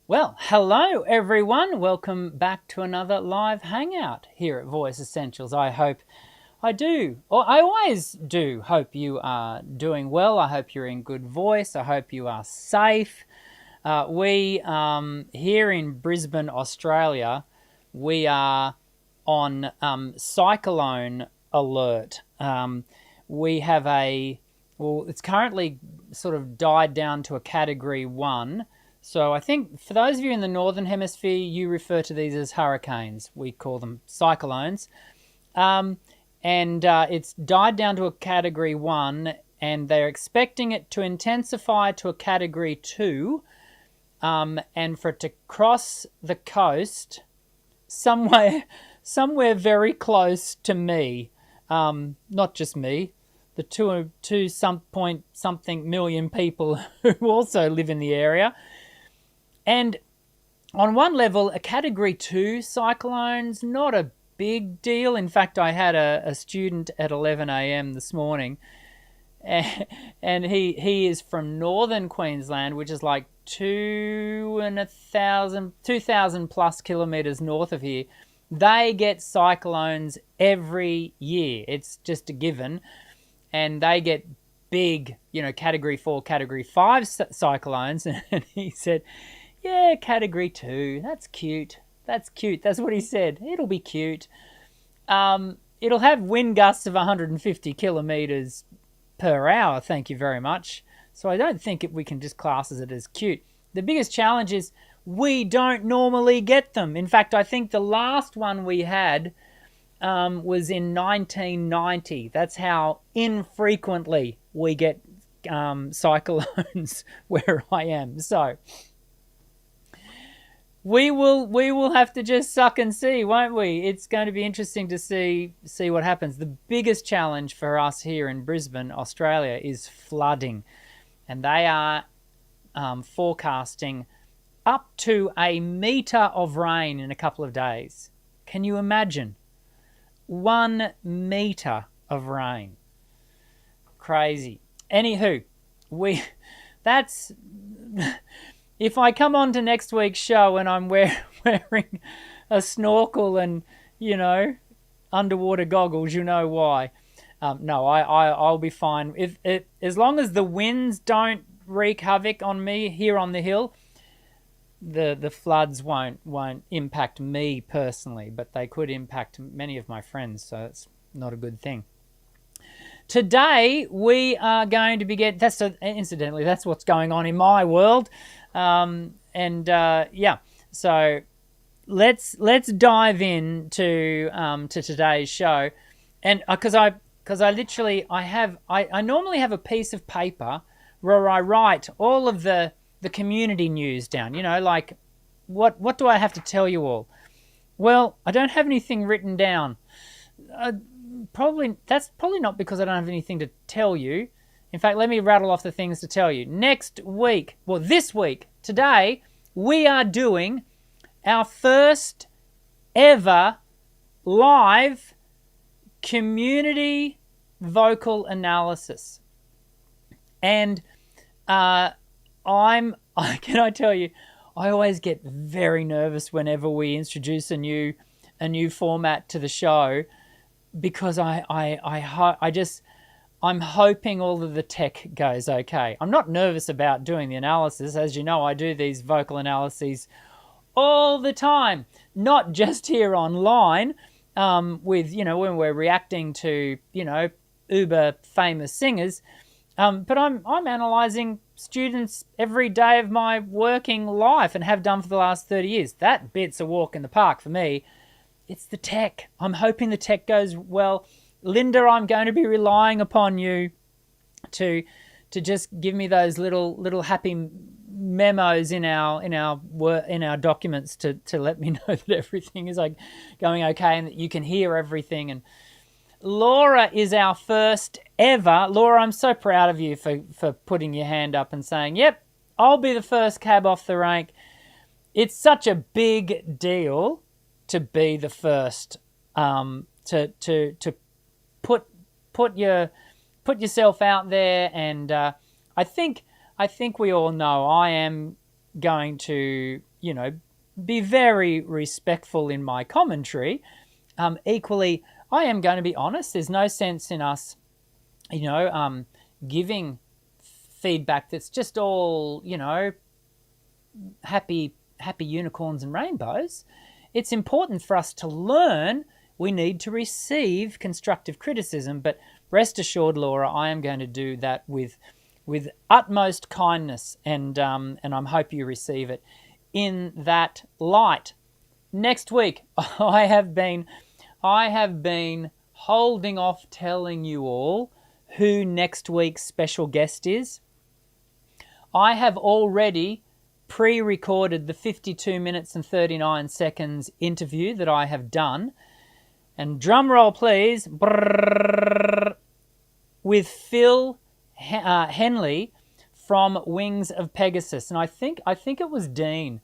Well, hello everyone. Welcome back to another live hangout here at Voice Essentials. I hope I do, or I always do hope you are doing well. I hope you're in good voice. I hope you are safe. We here in Brisbane, Australia, we are on cyclone alert. We have it's currently sort of died down to a category 1. So I think for those of you in the Northern Hemisphere, you refer to these as hurricanes. We call them cyclones. It's died down to a category 1, and they're expecting it to intensify to a category 2, and for it to cross the coast somewhere very close to me. Not just me, the two something million people who also live in the area. And on one level, a category 2 cyclone's not a big deal. In fact, I had a student at 11 a.m. this morning, and he is from northern Queensland, which is like 2,000 plus kilometres north of here. They get cyclones every year. It's just a given. And they get big, category 4, category 5 cyclones. And he said, yeah, category 2, that's cute. That's cute. That's what he said. It'll be cute. It'll have wind gusts of 150 kilometres per hour, thank you very much. So I don't think we can just class it as cute. The biggest challenge is we don't normally get them. In fact, I think the last one we had was in 1990. That's how infrequently we get cyclones where I am. So we will have to just suck and see, won't we? It's going to be interesting to see what happens. The biggest challenge for us here in Brisbane, Australia, is flooding, and they are forecasting up to a metre of rain in a couple of days. Can you imagine? 1 metre of rain. Crazy. Anywho, that's... If I come on to next week's show and I'm wearing a snorkel and, underwater goggles, you know why. No, I'll be fine. As long as the winds don't wreak havoc on me here on the hill, the floods won't impact me personally, but they could impact many of my friends, so it's not a good thing. Today we are going to be incidentally, that's what's going on in my world. So let's dive into to today's show, and because I normally have a piece of paper where I write all of the community news down. Like what do I have to tell you all? Well, I don't have anything written down. That's probably not because I don't have anything to tell you. In fact, let me rattle off the things to tell you. This week, today, we are doing our first ever live community vocal analysis. And can I tell you, I always get very nervous whenever we introduce a new format to the show, because I'm hoping all of the tech goes okay. I'm not nervous about doing the analysis. As you know, I do these vocal analyses all the time, not just here online, with, when we're reacting to, uber famous singers, but I'm analysing students every day of my working life and have done for the last 30 years. That bit's a walk in the park for me. It's the tech. I'm hoping the tech goes well. Linda, I'm going to be relying upon you to just give me those little happy memos in our documents to let me know that everything is going okay and that you can hear everything. And Laura is our first ever. Laura, I'm so proud of you for putting your hand up and saying, yep, I'll be the first cab off the rank. It's such a big deal to be the first, to put yourself out there, and I think we all know I am going to, be very respectful in my commentary. Equally, I am going to be honest. There's no sense in us, giving feedback that's just all, happy unicorns and rainbows. It's important for us to learn. We need to receive constructive criticism, but rest assured, Laura, I am going to do that with utmost kindness, and I hope you receive it in that light. Next week, I have been holding off telling you all who next week's special guest is. I have already pre-recorded the 52 minutes and 39 seconds interview that I have done. And drum roll, please, with Fil Henley from Wings of Pegasus. And I think it was Dean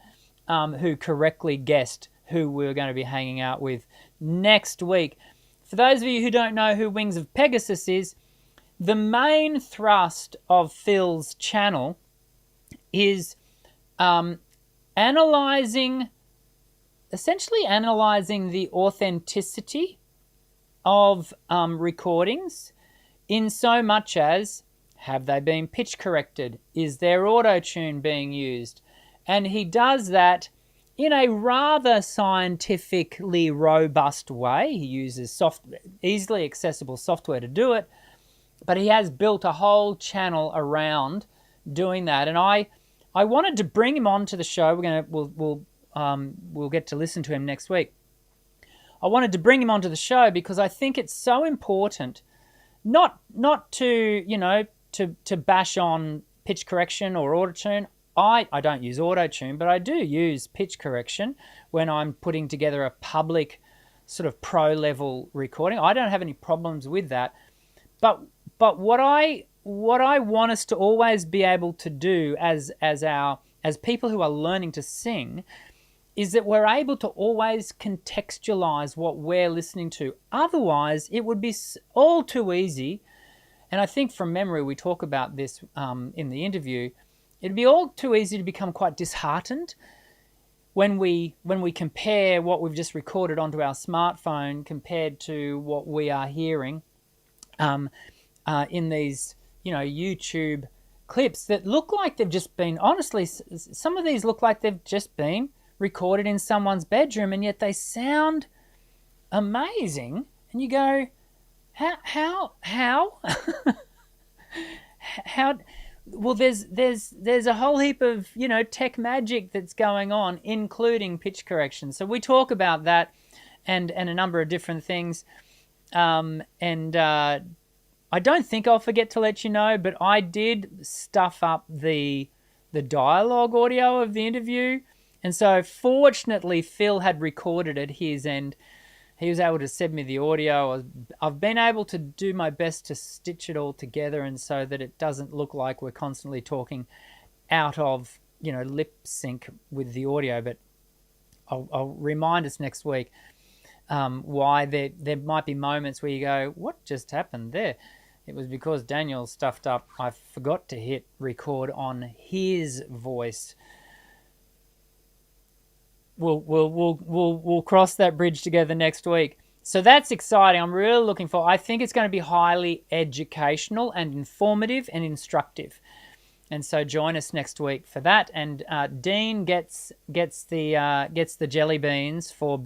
who correctly guessed who we were going to be hanging out with next week. For those of you who don't know who Wings of Pegasus is, the main thrust of Phil's channel is essentially analyzing the authenticity of recordings, in so much as, have they been pitch corrected? Is there auto-tune being used? And he does that in a rather scientifically robust way. He uses easily accessible software to do it, but he has built a whole channel around doing that. And I wanted to bring him onto the show. We'll get to listen to him next week. I wanted to bring him onto the show because I think it's so important, not to to bash on pitch correction or auto-tune. I don't use auto-tune, but I do use pitch correction when I'm putting together a public sort of pro-level recording. I don't have any problems with that. But what I want us to always be able to do as people who are learning to sing is that we're able to always contextualize what we're listening to. Otherwise, it would be all too easy. And I think from memory, we talk about this in the interview. It'd be all too easy to become quite disheartened when we compare what we've just recorded onto our smartphone compared to what we are hearing in these, YouTube clips that look like they've just been, honestly, some of these look like they've just been recorded in someone's bedroom, and yet they sound amazing. And you go, how? How? Well, there's a whole heap of, tech magic that's going on, including pitch correction. So we talk about that and a number of different things. I don't think I'll forget to let you know, but I did stuff up the dialogue audio of the interview. And so fortunately, Phil had recorded at his end. He was able to send me the audio. I've been able to do my best to stitch it all together, and so that it doesn't look like we're constantly talking out of, lip sync with the audio. But I'll remind us next week why there might be moments where you go, what just happened there? It was because Daniel stuffed up. I forgot to hit record on his voice. We'll cross that bridge together next week. So that's exciting. I'm really looking forward. I think it's going to be highly educational and informative and instructive. And so join us next week for that. And Dean gets the jelly beans for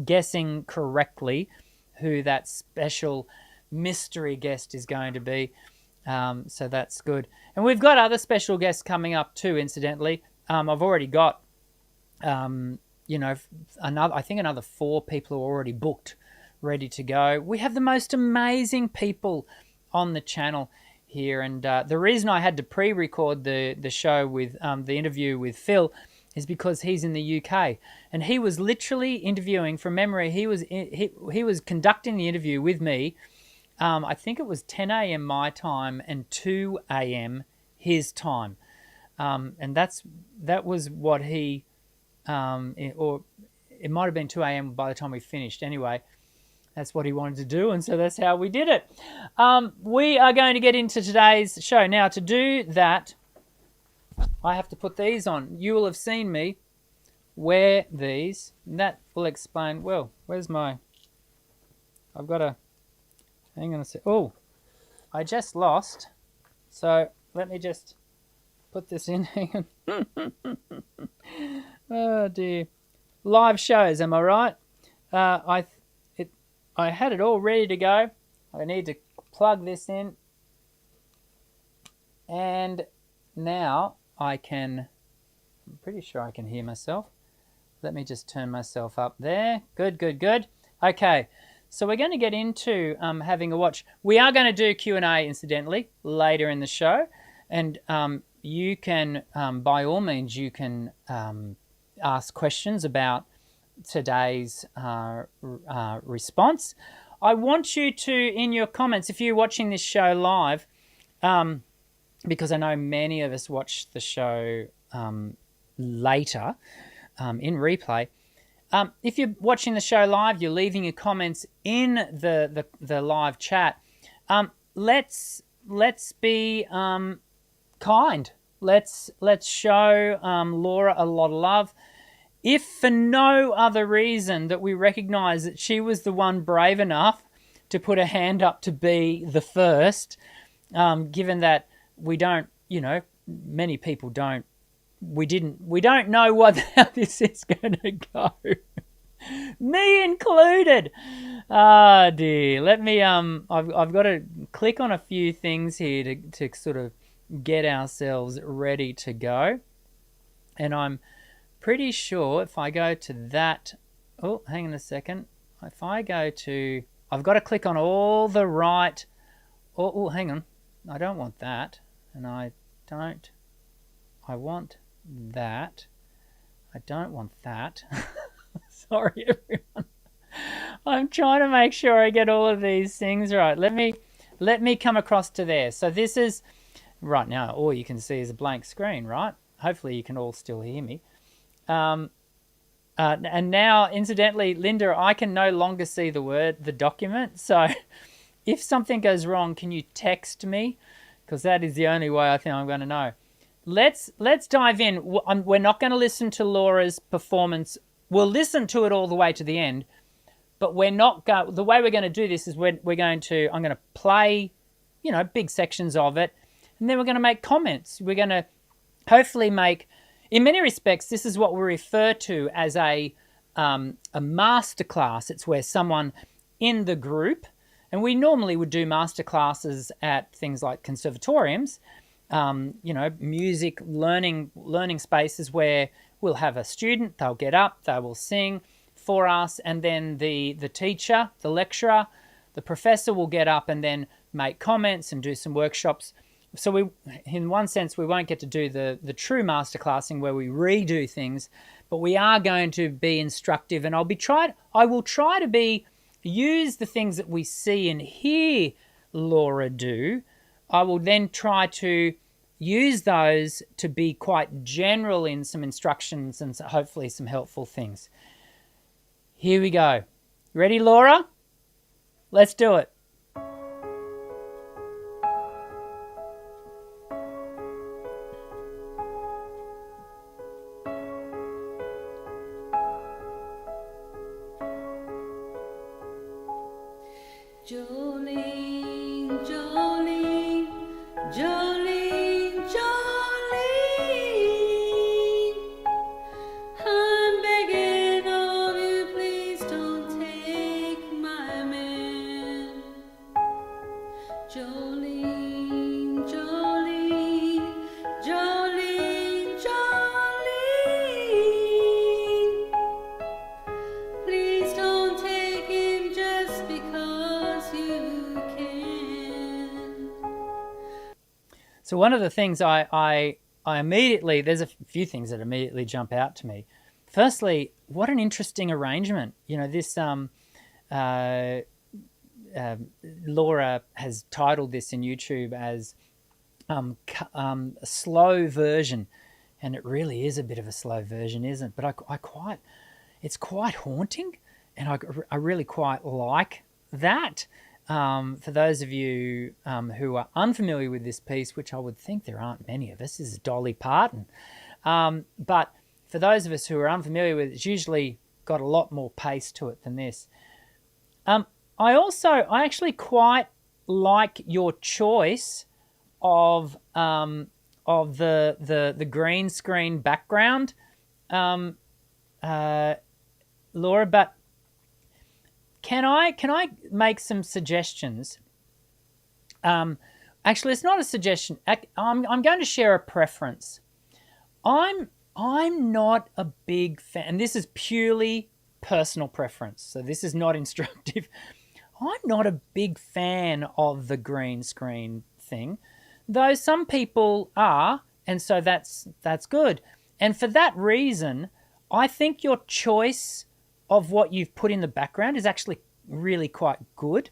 guessing correctly who that special mystery guest is going to be. So that's good. And we've got other special guests coming up too, incidentally. I've already got another 4 people are already booked, ready to go. We have the most amazing people on the channel here, and the reason I had to pre-record the show with the interview with Phil is because he's in the UK, and he was literally interviewing from memory. He was conducting the interview with me. I think it was 10 a.m. my time and 2 a.m. his time, and that was what he. Or it might have been 2 a.m. by the time we finished. Anyway, that's what he wanted to do, and so that's how we did it. We are going to get into today's show. Now, to do that, I have to put these on. You will have seen me wear these, and that will explain. Well, where's my... I've got to... Hang on a sec. Oh, I just lost. So let me just put this in. Hang on. Oh, dear. Live shows, am I right? I had it all ready to go. I need to plug this in. And now I can... I'm pretty sure I can hear myself. Let me just turn myself up there. Good, good, good. Okay, so we're going to get into having a watch. We are going to do Q&A, incidentally, later in the show. And you can, by all means, you can ask questions about today's response. I want you to, in your comments, if you're watching this show live, because I know many of us watch the show later in replay. If you're watching the show live, you're leaving your comments in the live chat. Let's be kind. Let's show Laura a lot of love. If for no other reason that we recognise that she was the one brave enough to put her hand up to be the first, given that we don't, many people don't. We don't know how this is going to go. Me included. Ah, dear. Let me, I've got to click on a few things here to sort of get ourselves ready to go. And I'm pretty sure if I go to that, oh, hang on a second. If I go to, I've got to click on all the right, oh, hang on. I don't want that. And I want that. I don't want that. Sorry, everyone. I'm trying to make sure I get all of these things right. Let me come across to there. So this is, right now, all you can see is a blank screen, right? Hopefully you can all still hear me. And now, incidentally, Linda, I can no longer see the document. So if something goes wrong, can you text me? Because that is the only way I think I'm going to know. Let's dive in. We're not going to listen to Laura's performance. We'll listen to it all the way to the end, but we're not going. The way we're going to do this is I'm going to play, big sections of it, and then we're going to make comments. We're going to hopefully make, in many respects, this is what we refer to as a masterclass. It's where someone in the group, and we normally would do masterclasses at things like conservatoriums, music learning spaces where we'll have a student, they'll get up, they will sing for us, and then the teacher, the lecturer, the professor will get up and then make comments and do some workshops. So we, in one sense, we won't get to do the true masterclassing where we redo things, but we are going to be instructive, and I will try to use the things that we see and hear Laura do. I will then try to use those to be quite general in some instructions and hopefully some helpful things. Here we go. Ready, Laura? Let's do it. Jolene, Jolene, Jolene, Jolene, I'm begging of you, please don't take my man. Jolene, Jolene, Jolene, Jolene, please don't take him just because you can. So one of the things I immediately, there's a few things that immediately jump out to me. Firstly, what an interesting arrangement. This Laura has titled this in YouTube as a slow version, and it really is a bit of a slow version, isn't it? But it's quite haunting, and I really quite like that. For those of you who are unfamiliar with this piece, which I would think there aren't many of us, this is Dolly Parton. But for those of us who are unfamiliar with it, it's usually got a lot more pace to it than this. I actually quite like your choice of the green screen background, Laura. But can I make some suggestions? Actually, it's not a suggestion. I'm going to share a preference. I'm not a big fan, and this is purely personal preference, so this is not instructive. I'm not a big fan of the green screen thing, though some people are, and so that's good. And for that reason, I think your choice of what you've put in the background is actually really quite good,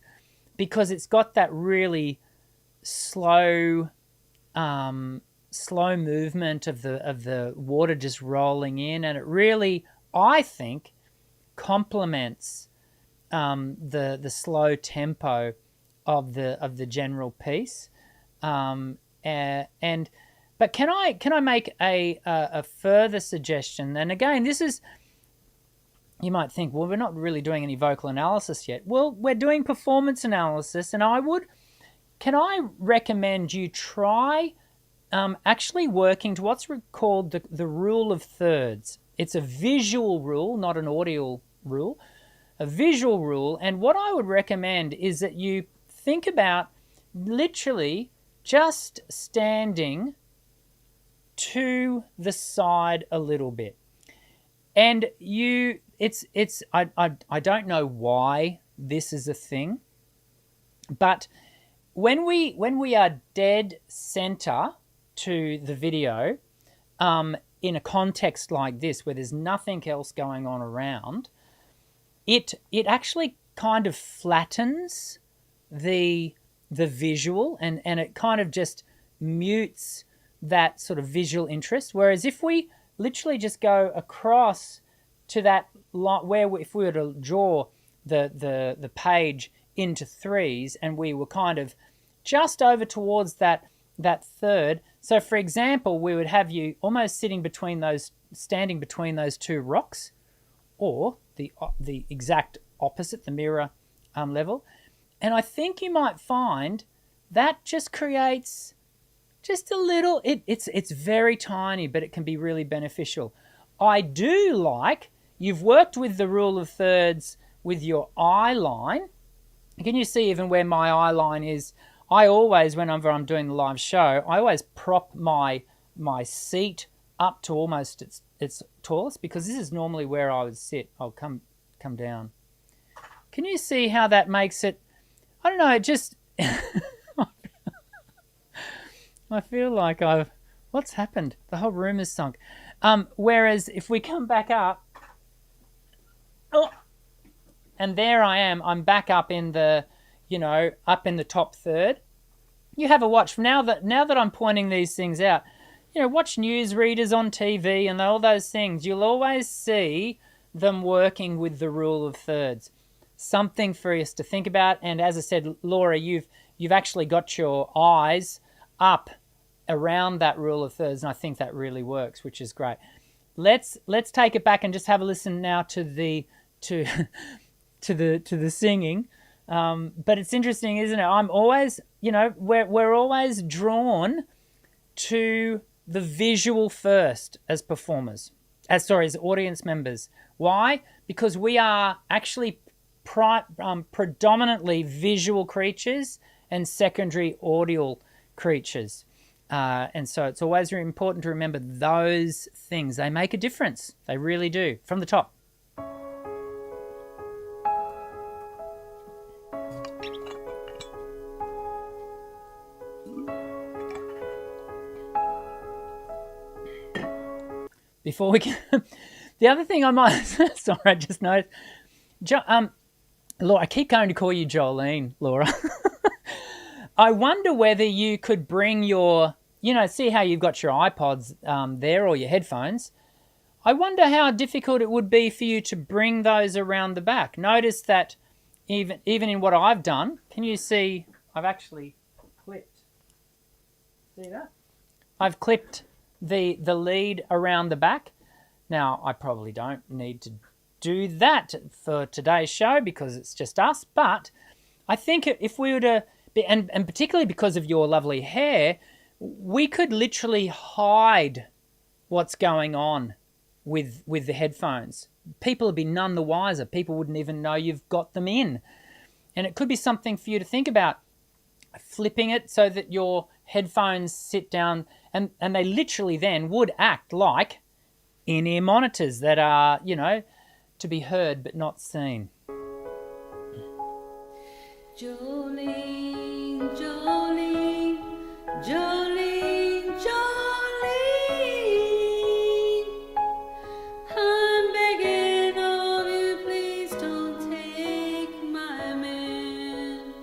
because it's got that really slow movement of the water just rolling in, and it really, I think, complements the slow tempo of the general piece. But can I make a further suggestion? And again, this is, you might think, well, we're not really doing any vocal analysis yet. Well, we're doing performance analysis, and can I recommend you try actually working to what's called the rule of thirds. It's a visual rule, not an audio rule, a visual rule. And what I would recommend is that you think about literally just standing to the side a little bit. And I don't know why this is a thing, but when we are dead center to the video, in a context like this where there's nothing else going on around, it actually kind of flattens the visual, and it kind of just mutes that sort of visual interest. Whereas if we literally just go across to that where if we were to draw the page into threes, and we were kind of just over towards that third. So for example, we would have you almost standing between those two rocks, or the exact opposite, the mirror level. And I think you might find that just creates just a little, it's very tiny, but it can be really beneficial. I do like, you've worked with the rule of thirds with your eye line. Can you see even where my eye line is? I always, whenever I'm doing the live show, I always prop my seat up to almost its tallest, because this is normally where I would sit. I'll come down. Can you see how that makes it? I don't know, it just I feel like what's happened? The whole room is sunk. Whereas if we come back up, and there I am, I'm back up in the, up in the top third. You have a watch. Now that I'm pointing these things out, watch newsreaders on TV and all those things. You'll always see them working with the rule of thirds. Something for us to think about. And as I said, Laura, you've actually got your eyes up around that rule of thirds, and I think that really works, which is great. Let's take it back and just have a listen now to the singing. But it's interesting, isn't it? I'm always, we're always drawn to the visual first as performers, as audience members. Why? Because we are actually predominantly visual creatures and secondary audio creatures. And so it's always very important to remember those things. They make a difference. They really do. From the top. Before we can, the other thing I might, sorry, I just noticed, Laura, I keep going to call you Jolene, Laura. I wonder whether you could bring your, see how you've got your iPods there, or your headphones. I wonder how difficult it would be for you to bring those around the back. Notice that even in what I've done, can you see I've actually clipped, see that? I've clipped the lead around the back. Now, I probably don't need to do that for today's show because it's just us, but I think if we were to, and particularly because of your lovely hair, we could literally hide what's going on with the headphones. People would be none the wiser. People wouldn't even know you've got them in. And it could be something for you to think about, flipping it so that your headphones sit down and they literally then would act like in-ear monitors that are, you know, to be heard but not seen. Jolene, Jolene, Jolene, Jolene, I'm begging of you, please don't take my man.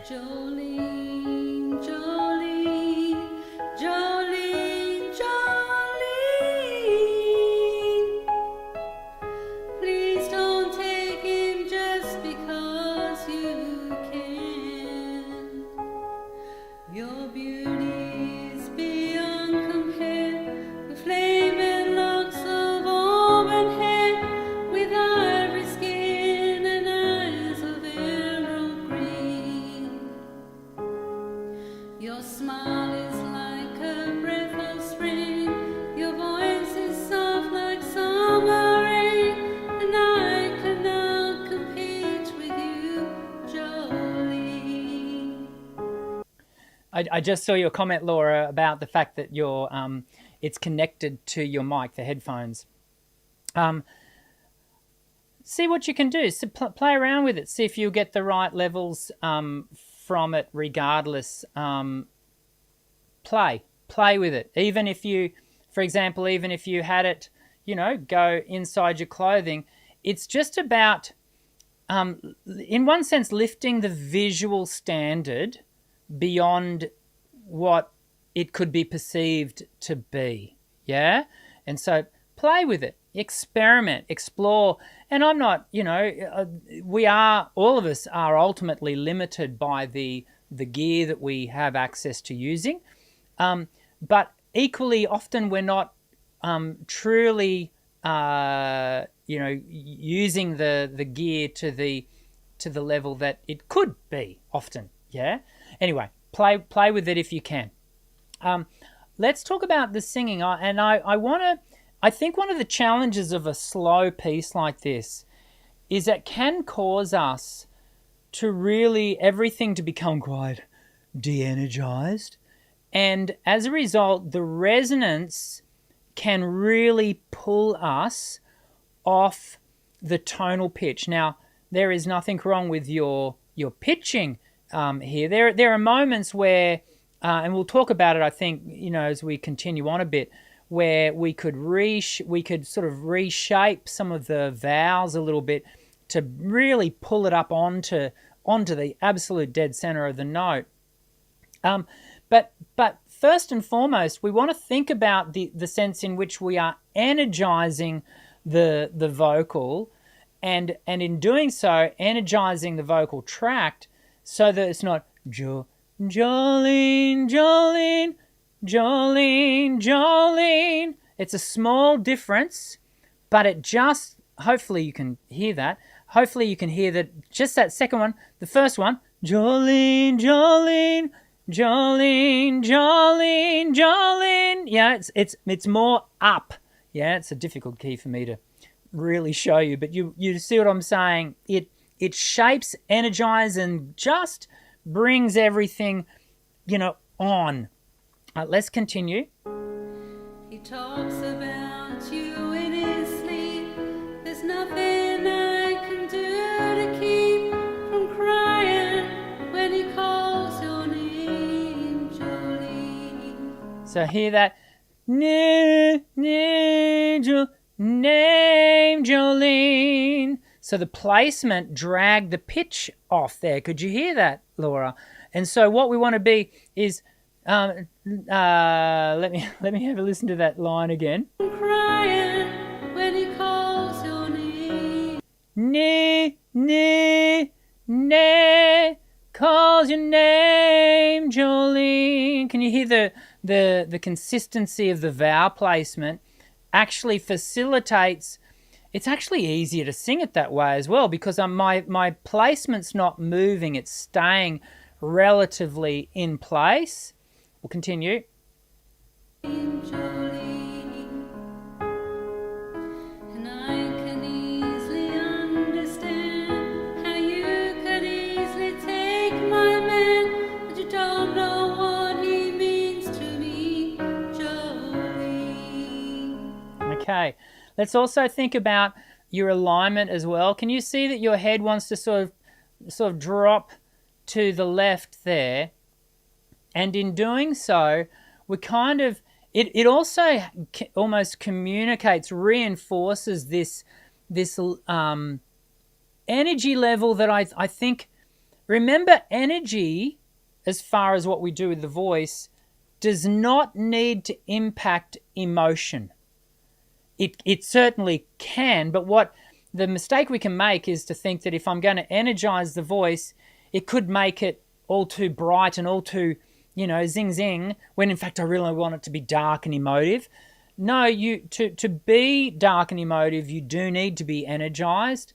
Jolene, Jolene, Jolene, Jolene, please don't take him just because you can. Your beauty is beyond compare, the flaming locks of auburn hair, with ivory skin and eyes of emerald green. Your smile is like a breath of spring, your voice is soft like summer rain, and I cannot compete with you, Jolene. I just saw your comment, Laura, about the fact that your it's connected to your mic, the headphones. See what you can do. So play around with it. See if you get the right levels from it regardless. Play with it. Even if you, for example, even if you had it, you know, go inside your clothing, it's just about, in one sense, lifting the visual standard beyond what it could be perceived to be. Yeah? And so play with it, experiment, explore. And I'm not, you know, all of us are ultimately limited by the gear that we have access to using. But equally often we're not truly, you know, using the gear to the level that it could be often. Yeah. Anyway, play with it if you can. Let's talk about the singing. I think one of the challenges of a slow piece like this is that can cause us to really everything to become quite de-energized. And as a result, the resonance can really pull us off the tonal pitch. Now, there is nothing wrong with your pitching here. There are moments where, and we'll talk about it, I think, you know, as we continue on a bit, where we could sort of reshape some of the vowels a little bit to really pull it up onto the absolute dead center of the note. But first and foremost, we want to think about the sense in which we are energizing the vocal, and in doing so, energizing the vocal tract so that it's not Jolene, Jolene, Jolene, Jolene. It's a small difference, but it just, hopefully you can hear that. Hopefully you can hear that, just that second one, the first one, Jolene, Jolene, Jolene, Jolene, Jolene. Yeah, it's more up. Yeah, it's a difficult key for me to really show you, but you see what I'm saying? It shapes, energizes, and just brings everything, you know, on. Let's continue. He talks about you in his sleep. There's nothing I can do to keep from crying when he calls your name, Jolene. So hear that? Name Jolene. So the placement dragged the pitch off there. Could you hear that, Laura? And so what we want to be is, let me have a listen to that line again. Crying when he calls your name. Ne, ne, calls your name, Jolene. Can you hear the consistency of the vowel placement actually facilitates? It's actually easier to sing it that way as well, because my placement's not moving, it's staying relatively in place. We'll continue. Okay, let's also think about your alignment as well. Can you see that your head wants to sort of drop to the left there? And in doing so, we kind of, it also almost communicates, reinforces this energy level that I think, remember, energy, as far as what we do with the voice, does not need to impact emotion. It certainly can, but what the mistake we can make is to think that if I'm going to energize the voice, it could make it all too bright and all too, zing zing, when in fact I really want it to be dark and emotive. No, to be dark and emotive, you do need to be energized,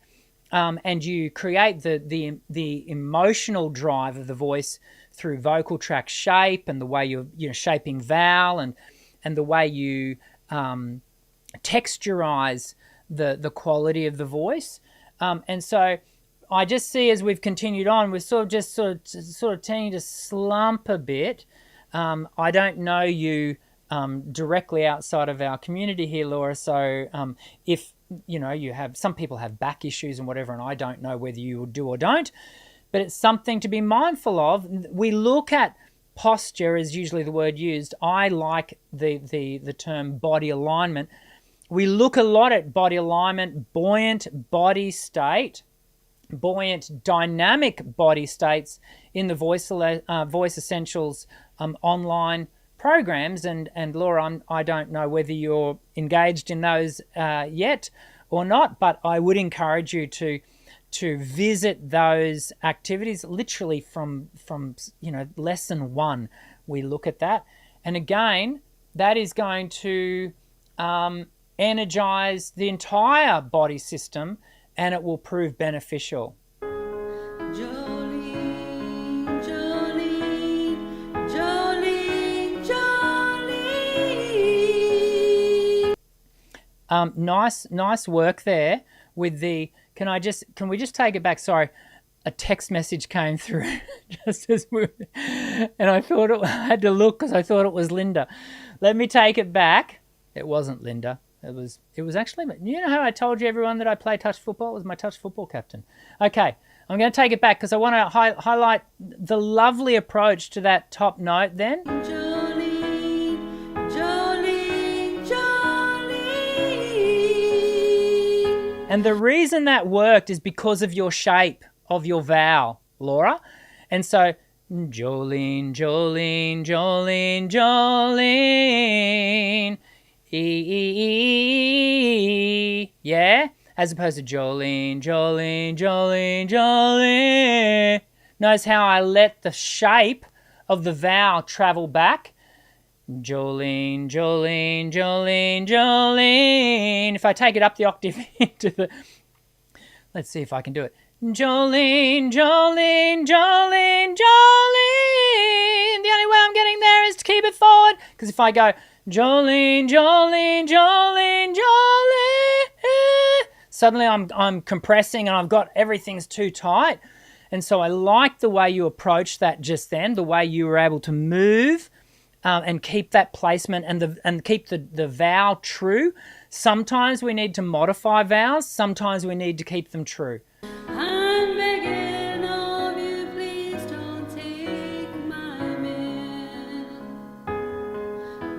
and you create the emotional drive of the voice through vocal tract shape and the way you're shaping vowel and the way you texturize the quality of the voice, and so I just see as we've continued on, we're sort of tending to slump a bit. I don't know you directly outside of our community here, Laura. So if you have, some people have back issues and whatever, and I don't know whether you do or don't, but it's something to be mindful of. We look at posture is usually the word used. I like the term body alignment. We look a lot at body alignment, buoyant body state, buoyant dynamic body states in the Voice Essentials online programs. And Laura, I don't know whether you're engaged in those yet or not, but I would encourage you to visit those activities. Literally from lesson 1 we look at that, and again that is going to energize the entire body system, and it will prove beneficial. Jolene, Jolene, Jolene, Jolene. Nice work there with the. Can we just take it back? Sorry, a text message came through just as we, and I had to look because I thought it was Linda. Let me take it back. It wasn't Linda. It was actually, you know how I told you everyone that I play touch football? It was my touch football captain. Okay, I'm going to take it back because I want to highlight the lovely approach to that top note then. Jolene, Jolene, Jolene. And the reason that worked is because of your shape of your vowel, Laura. And so, Jolene, Jolene, Jolene, Jolene. E, yeah? As opposed to Jolene, Jolene, Jolene, Jolene. Notice how I let the shape of the vowel travel back. Jolene, Jolene, Jolene, Jolene. If I take it up the octave into the... Let's see if I can do it. Jolene, Jolene, Jolene, Jolene. The only way I'm getting there is to keep it forward. Because if I go... Jolene, Jolene, Jolene, Jolene. Suddenly I'm compressing and I've got everything's too tight. And so I like the way you approached that just then, the way you were able to move and keep that placement and keep the vowel true. Sometimes we need to modify vowels. Sometimes we need to keep them true. I'm begging of you, please don't take my man.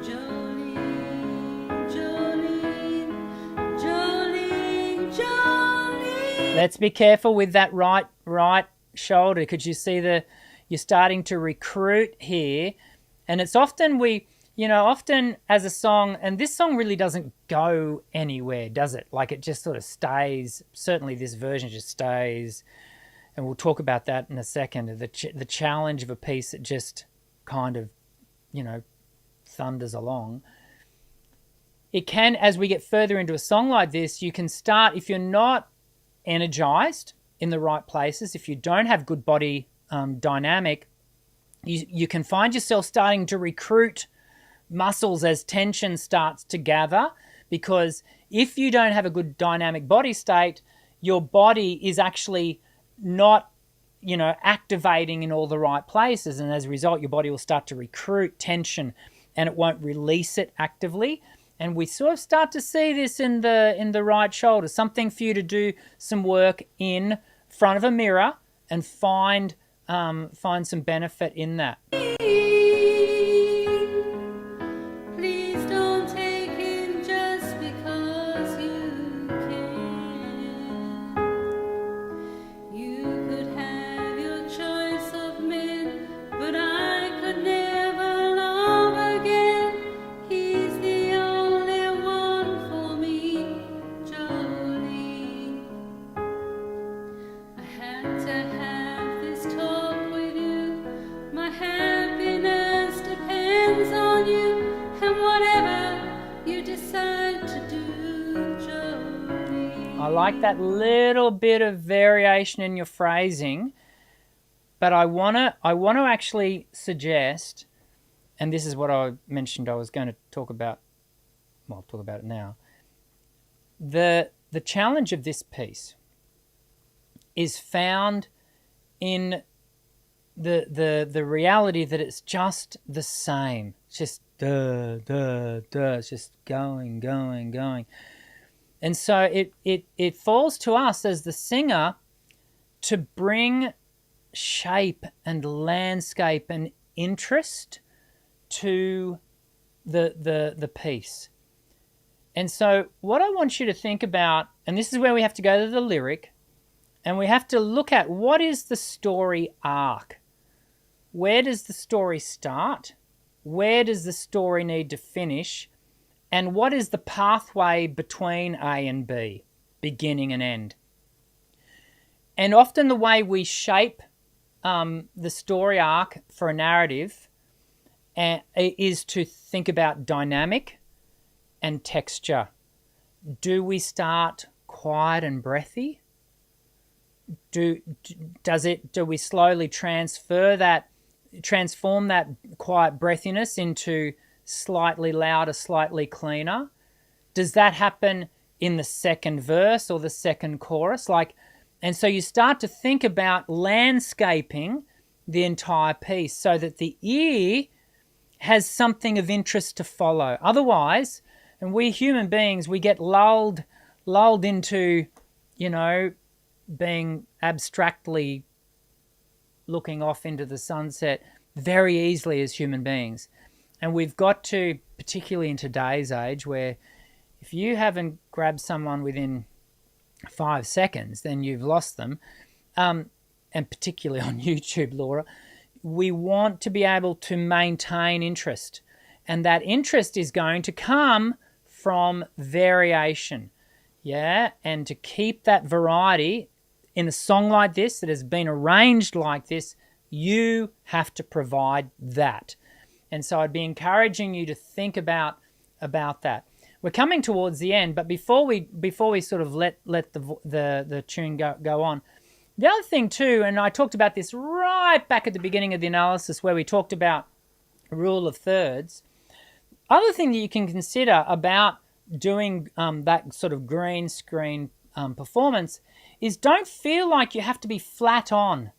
Jolene, Jolene, Jolene, Jolene. Let's be careful with that right shoulder, because you see you're starting to recruit here. And it's often we you know, often as a song, and this song really doesn't go anywhere, does it? Like it just sort of stays. Certainly this version just stays. And we'll talk about that in a second. The challenge of a piece that just kind of, you know, thunders along. It can, as we get further into a song like this, you can start, if you're not energized in the right places, if you don't have good body dynamic, you can find yourself starting to recruit muscles as tension starts to gather, because if you don't have a good dynamic body state, your body is actually not, you know, activating in all the right places, and as a result your body will start to recruit tension and it won't release it actively. And we sort of start to see this in the right shoulder. Something for you to do some work in front of a mirror and find some benefit in that. Please don't take him just because you can. You could have your choice of men, but I could never love again. He's the only one for me, Jolene. I had to have this talk with you. My happiness depends on you, and whatever you decide to do, Jolene. I like that little bit of variation in your phrasing, but I wanna actually suggest, and this is what I mentioned I was going to talk about. Well, I'll talk about it now. The challenge of this piece is found in the reality that it's just the same. It's just duh, duh, duh. It's just going, going, going. And so it falls to us as the singer to bring shape and landscape and interest to the piece. And so what I want you to think about, and this is where we have to go to the lyric, and we have to look at what is the story arc. Where does the story start? Where does the story need to finish? And what is the pathway between A and B, beginning and end? And often the way we shape the story arc for a narrative is to think about dynamic and texture. Do we start quiet and breathy? Do we slowly transform that quiet breathiness into slightly louder, slightly cleaner? Does that happen in the second verse or the second chorus? And so you start to think about landscaping the entire piece so that the ear has something of interest to follow. Otherwise, and we human beings, we get lulled into, you know, being abstractly looking off into the sunset very easily as human beings. And we've got to, particularly in today's age, where if you haven't grabbed someone within 5 seconds, then you've lost them. And particularly on YouTube, Laura, we want to be able to maintain interest. And that interest is going to come from variation. Yeah, and to keep that variety in a song like this that has been arranged like this, you have to provide that. And so I'd be encouraging you to think about that. We're coming towards the end, but before we sort of let the tune go on, the other thing too, and I talked about this right back at the beginning of the analysis where we talked about rule of thirds. Other thing that you can consider about doing that sort of green screen performance is don't feel like you have to be flat on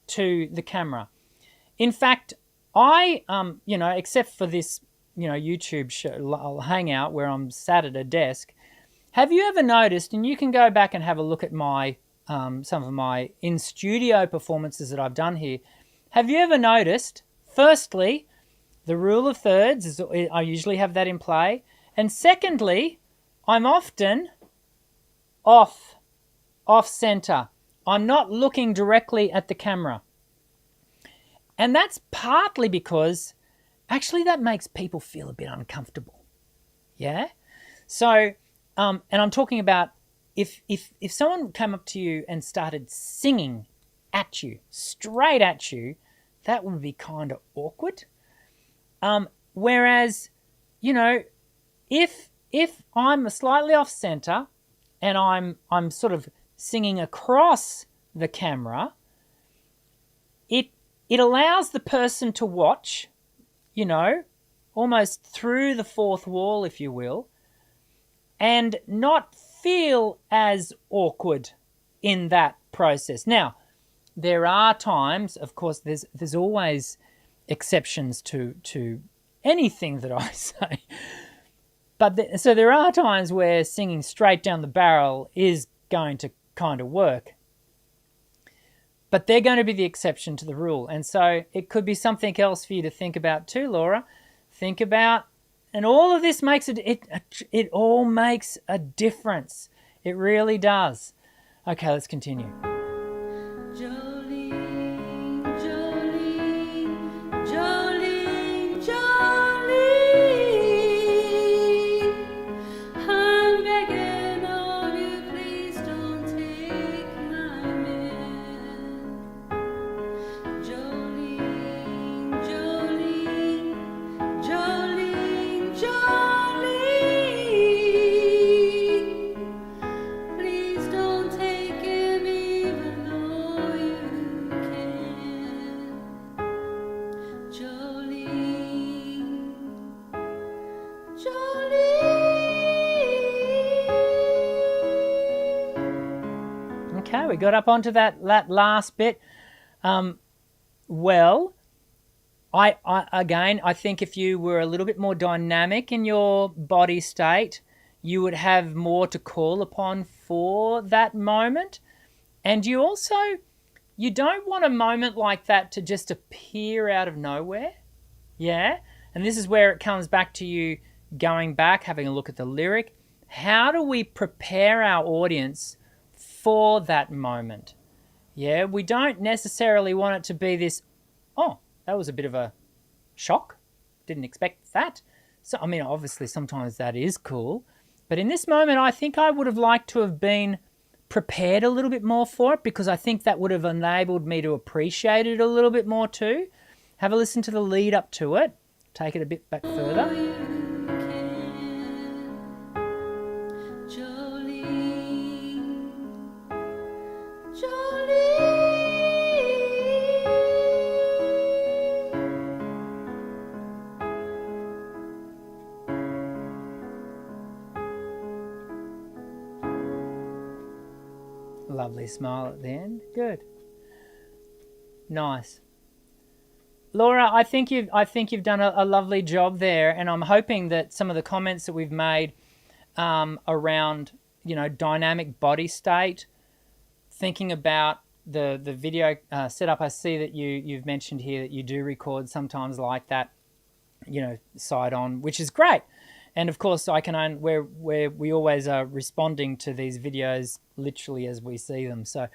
to the camera. In fact, I, except for this, YouTube show, Hangout where I'm sat at a desk, have you ever noticed, and you can go back and have a look at my some of my in-studio performances that I've done here, have you ever noticed, firstly, the rule of thirds, is I usually have that in play, and secondly, I'm often off-center. I'm not looking directly at the camera. And that's partly because actually that makes people feel a bit uncomfortable. Yeah? So, and I'm talking about if someone came up to you and started singing at you, straight at you, that would be kind of awkward. Whereas, you know, if I'm slightly off center and I'm sort of singing across the camera, it allows the person to watch, you know, almost through the fourth wall, if you will, and not feel as awkward in that process. Now, there are times, of course, there's always exceptions to anything that I say. But so there are times where singing straight down the barrel is going to kind of work. But they're going to be the exception to the rule. And so it could be something else for you to think about too, Laura. Think about, and all of this makes it all makes a difference. It really does. Okay, let's continue. Jolene, Jolene, Jolene, Jolene, I'm begging of you, please don't take my man. Jolene, Jolene, Jolene, Jolene, please don't take him even though you can. Jolene, Jolene. Okay, we got up onto that last bit. Well, I think if you were a little bit more dynamic in your body state, you would have more to call upon for that moment. And you don't want a moment like that to just appear out of nowhere. Yeah? And this is where it comes back to you going back, having a look at the lyric. How do we prepare our audience for that moment? Yeah, we don't necessarily want it to be this, oh, that was a bit of a shock. Didn't expect that. So, I mean, obviously sometimes that is cool. But in this moment, I think I would have liked to have been prepared a little bit more for it, because I think that would have enabled me to appreciate it a little bit more too. Have a listen to the lead up to it. Take it a bit back further. Lovely smile at the end. Good. Nice. Laura, I think you've done a lovely job there, and I'm hoping that some of the comments that we've made around, you know, dynamic body state, thinking about the video setup. I see that you've mentioned here that you do record sometimes like that, you know, side on, which is great. And of course, where we always are responding to these videos literally as we see them. So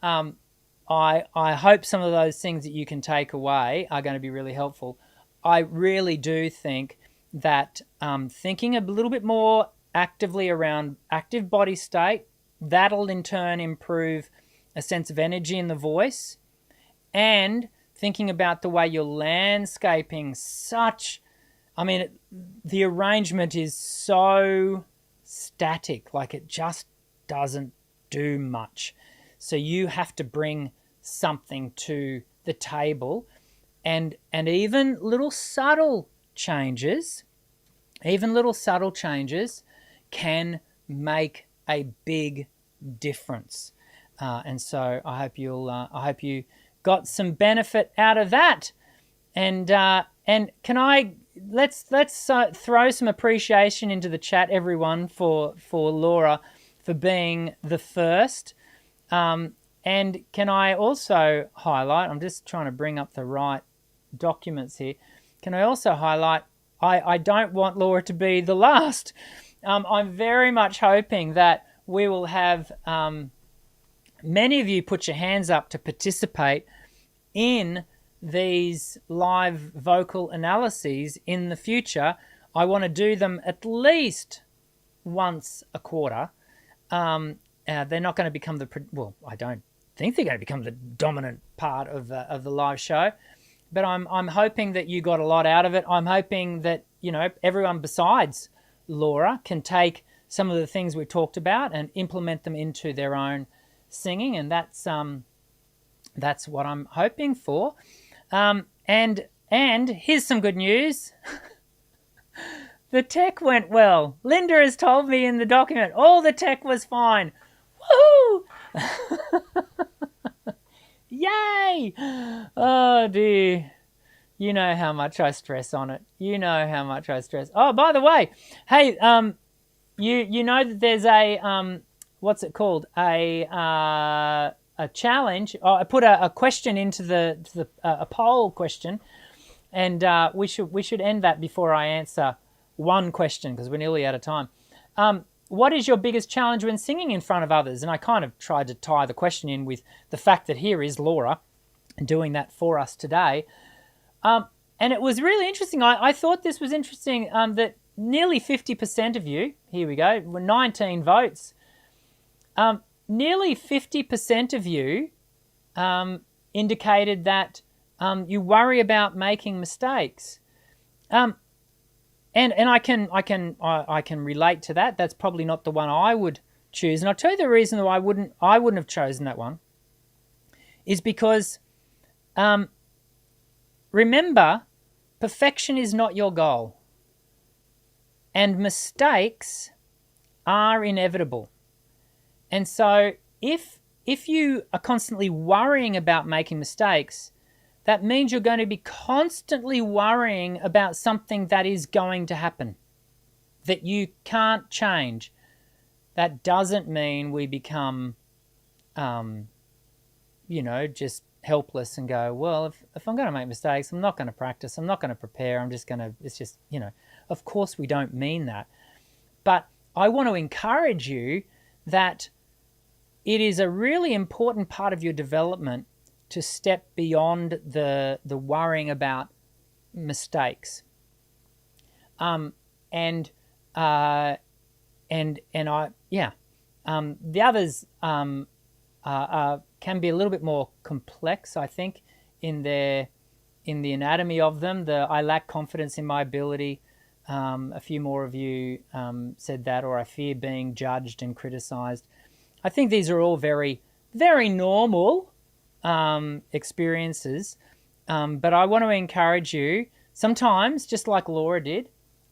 I hope some of those things that you can take away are going to be really helpful. I really do think that thinking a little bit more actively around active body state, that'll in turn improve a sense of energy in the voice, and thinking about the way you're landscaping the arrangement is so static, like it just doesn't do much. So you have to bring something to the table, and even little subtle changes can make a big difference. And so I hope you got some benefit out of that. And let's throw some appreciation into the chat, everyone, for Laura for being the first. And can I also highlight, I'm just trying to bring up the right documents here. Can I also highlight, I don't want Laura to be the last. I'm very much hoping that we will have many of you put your hands up to participate in these live vocal analyses in the future, I want to do them at least once a quarter. They're not going to become well, I don't think they're going to become the dominant part of the live show, but I'm hoping that you got a lot out of it. I'm hoping that, you know, everyone besides Laura can take some of the things we've talked about and implement them into their own singing, and that's what I'm hoping for. And here's some good news. The tech went well. Linda has told me in the document all the tech was fine. Woohoo! Yay! Oh dear. You know how much I stress on it. You know how much I stress. Oh, by the way, hey, you know that there's a what's it called? A challenge. Oh, I put a question into a poll question, and we should end that before I answer one question because we're nearly out of time. What is your biggest challenge when singing in front of others? And I kind of tried to tie the question in with the fact that here is Laura doing that for us today. And it was really interesting. I thought this was interesting that nearly 50% of you, here we go, 19 votes, nearly 50% of you indicated that you worry about making mistakes. And I can relate to that. That's probably not the one I would choose. And I'll tell you the reason why I wouldn't have chosen that one is because remember, perfection is not your goal. And mistakes are inevitable. And so if you are constantly worrying about making mistakes, that means you're going to be constantly worrying about something that is going to happen, that you can't change. That doesn't mean we become, just helpless and go, well, if I'm going to make mistakes, I'm not going to practice, I'm not going to prepare, it's just, of course we don't mean that. But I want to encourage you that it is a really important part of your development to step beyond the worrying about mistakes. The others can be a little bit more complex, I think, in the anatomy of them. I lack confidence in my ability. A few more of you said that, or I fear being judged and criticized. I think these are all very, very normal experiences, but I want to encourage you, sometimes, just like Laura did,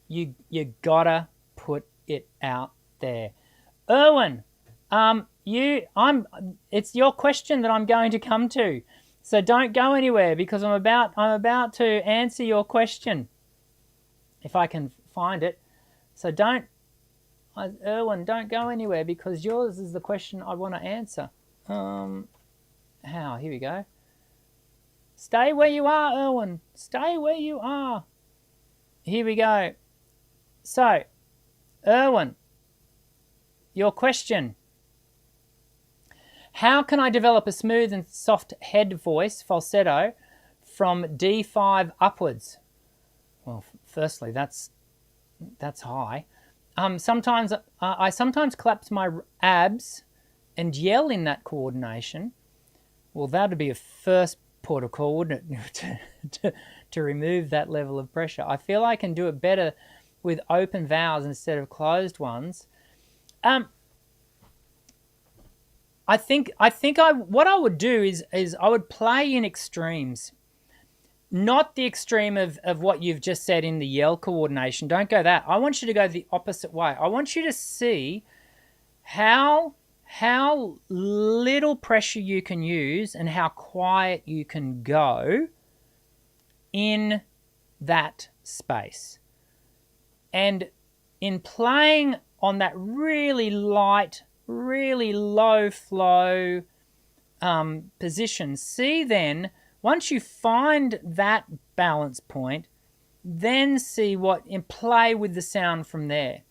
you gotta put it out there. Erwin, it's your question that I'm going to come to, so don't go anywhere because I'm about to answer your question, if I can find it. So Erwin, don't go anywhere because yours is the question I want to answer. Here we go. Stay where you are, Erwin. Stay where you are. Here we go. So, Erwin, your question. How can I develop a smooth and soft head voice, falsetto, from D5 upwards? Well, firstly, that's high. I sometimes collapse my abs and yell in that coordination. Well, that would be a first port of call, wouldn't it, to remove that level of pressure. I feel I can do it better with open vowels instead of closed ones. What I would do is I would play in extremes. Not the extreme of what you've just said in the yell coordination. Don't go that. I want you to go the opposite way. I want you to see how little pressure you can use and how quiet you can go in that space. And in playing on that really light, really low flow position, see then, once you find that balance point, then see and play with the sound from there.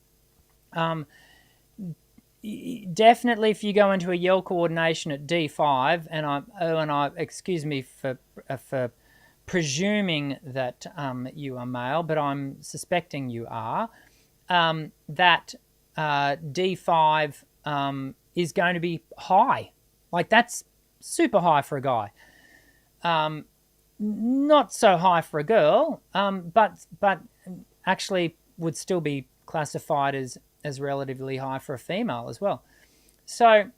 Definitely, if you go into a yell coordination at D5, and excuse me for presuming that you are male, but I'm suspecting you are, that D5 is going to be high. Like, that's super high for a guy. Not so high for a girl, but actually would still be classified as relatively high for a female as well. So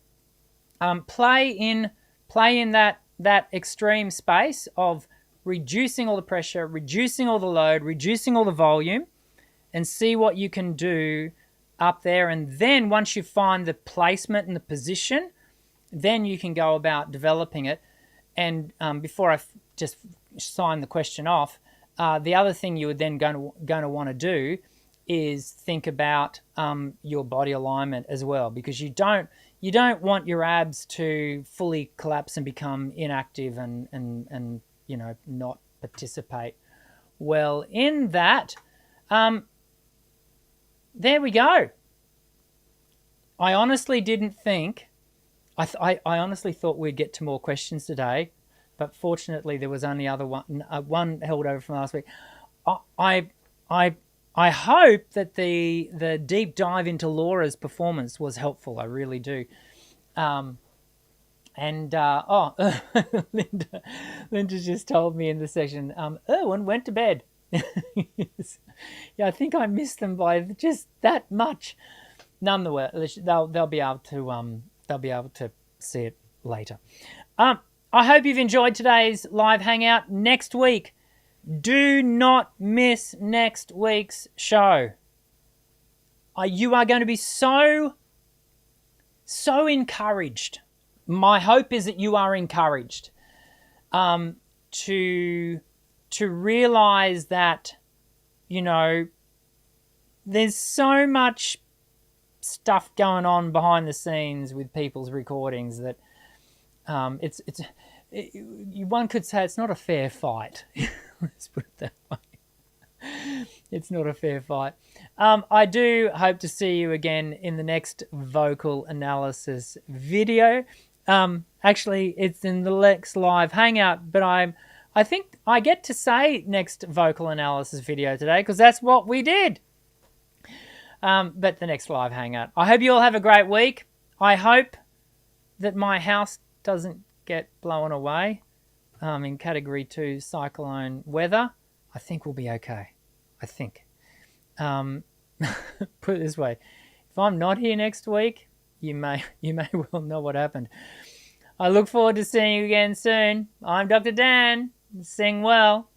play in that extreme space of reducing all the pressure, reducing all the load, reducing all the volume, and see what you can do up there. And then once you find the placement and the position, then you can go about developing it. And before I just sign the question off, the other thing you would then going to want to do is think about your body alignment as well, because you don't want your abs to fully collapse and become inactive and not participate well in that. There we go. I honestly didn't think. I honestly thought we'd get to more questions today, but fortunately there was only one held over from last week. I hope that the deep dive into Laura's performance was helpful. I really do. Linda just told me in the session, Erwin went to bed. Yeah, I think I missed them by just that much. Nonetheless, they'll be able to see it later. I hope you've enjoyed today's live hangout. Next week, do not miss next week's show. You are going to be so encouraged. My hope is that you are encouraged to realize that, there's so much stuff going on behind the scenes with people's recordings that one could say it's not a fair fight. Let's put it that way. It's not a fair fight. I do hope to see you again in the next vocal analysis video. Actually, it's in the next live hangout, but I think I get to say next vocal analysis video today because that's what we did. But the next live hangout. I hope you all have a great week. I hope that my house doesn't get blown away in Category 2 cyclone weather. I think we'll be okay. I think. Put it this way. If I'm not here next week, you may well know what happened. I look forward to seeing you again soon. I'm Dr. Dan. Sing well.